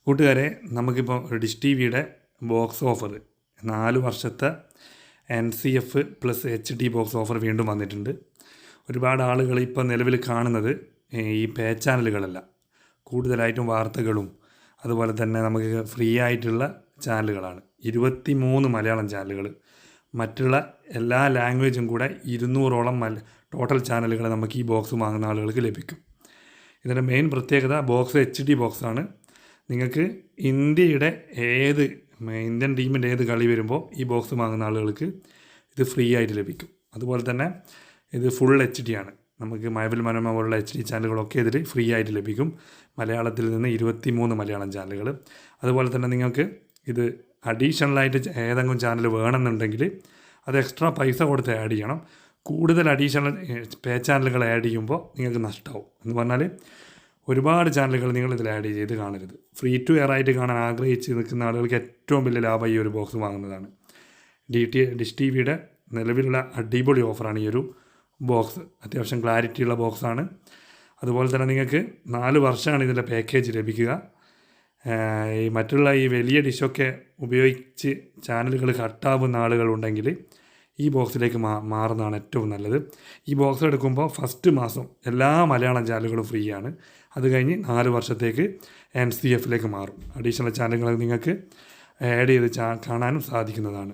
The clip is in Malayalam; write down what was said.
കൂട്ടുകാരെ, നമുക്കിപ്പോൾ ഡിഷ് ടി വിയുടെ ബോക്സ് ഓഫർ 4 വർഷത്തെ NCF plus HD box offer വീണ്ടും വന്നിട്ടുണ്ട്. ഒരുപാട് ആളുകൾ ഇപ്പോൾ നിലവിൽ കാണുന്നത് ഈ പേ ചാനലുകളല്ല, കൂടുതലായിട്ടും വാർത്തകളും അതുപോലെ തന്നെ നമുക്ക് ഫ്രീ ആയിട്ടുള്ള ചാനലുകളാണ്. 23 മലയാളം ചാനലുകൾ, മറ്റുള്ള എല്ലാ ലാംഗ്വേജും കൂടെ 200ഓളം ടോട്ടൽ ചാനലുകൾ നമുക്ക് ഈ ബോക്സ് വാങ്ങുന്ന ആളുകൾക്ക് ലഭിക്കും. ഇതിൻ്റെ മെയിൻ പ്രത്യേകത ബോക്സ് HD ബോക്സാണ്. നിങ്ങൾക്ക് ഇന്ത്യൻ ടീമിൻ്റെ ഏത് കളി വരുമ്പോൾ ഈ ബോക്സ് വാങ്ങുന്ന ആളുകൾക്ക് ഇത് ഫ്രീ ആയിട്ട് ലഭിക്കും. അതുപോലെ തന്നെ ഇത് ഫുൾ HD ആണ്. നമുക്ക് മഴവിൽ മനോരമ പോലുള്ള HD ചാനലുകളൊക്കെ ഇതിൽ ഫ്രീ ആയിട്ട് ലഭിക്കും. മലയാളത്തിൽ നിന്ന് 23 മലയാളം ചാനലുകൾ. അതുപോലെ തന്നെ നിങ്ങൾക്ക് ഇത് അഡീഷണലായിട്ട് ഏതെങ്കിലും ചാനൽ വേണമെന്നുണ്ടെങ്കിൽ അത് എക്സ്ട്രാ പൈസ കൊടുത്ത് ആഡ് ചെയ്യണം. കൂടുതൽ അഡീഷണൽ പേ ചാനലുകൾ ആഡ് ചെയ്യുമ്പോൾ നിങ്ങൾക്ക് നഷ്ടമാവും. എന്ന് പറഞ്ഞാൽ ഒരുപാട് ചാനലുകൾ നിങ്ങൾ ഇതിൽ ആഡ് ചെയ്ത് കാണരുത്. ഫ്രീ ടു എയർ ആയിട്ട് കാണാൻ ആഗ്രഹിച്ച് നിൽക്കുന്ന ആളുകൾക്ക് ഏറ്റവും വലിയ ലാഭം ഈ ഒരു ബോക്സ് വാങ്ങുന്നതാണ്. ഡിഷ് ടി വിയുടെ നിലവിലുള്ള അടിപൊളി ഓഫറാണ് ഈ ഒരു ബോക്സ്. അത്യാവശ്യം ക്ലാരിറ്റിയുള്ള ബോക്സാണ്. അതുപോലെ തന്നെ നിങ്ങൾക്ക് 4 വർഷമാണ് ഇതിൻ്റെ പാക്കേജ് ലഭിക്കുക. മറ്റുള്ള ഈ വലിയ ഡിഷൊക്കെ ഉപയോഗിച്ച് ചാനലുകൾ കട്ടാവുന്ന ആളുകളുണ്ടെങ്കിൽ ഈ ബോക്സിലേക്ക് മാറുന്നതാണ് ഏറ്റവും നല്ലത്. ഈ ബോക്സ് എടുക്കുമ്പോൾ ഫസ്റ്റ് മാസം എല്ലാ മലയാളം ചാനലുകളും ഫ്രീ ആണ്. അത് കഴിഞ്ഞ് 4 വർഷത്തേക്ക് NCFലേക്ക് മാറും. അഡീഷണൽ ചാനലുകൾ നിങ്ങൾക്ക് ആഡ് ചെയ്ത് കാണാനും സാധിക്കുന്നതാണ്.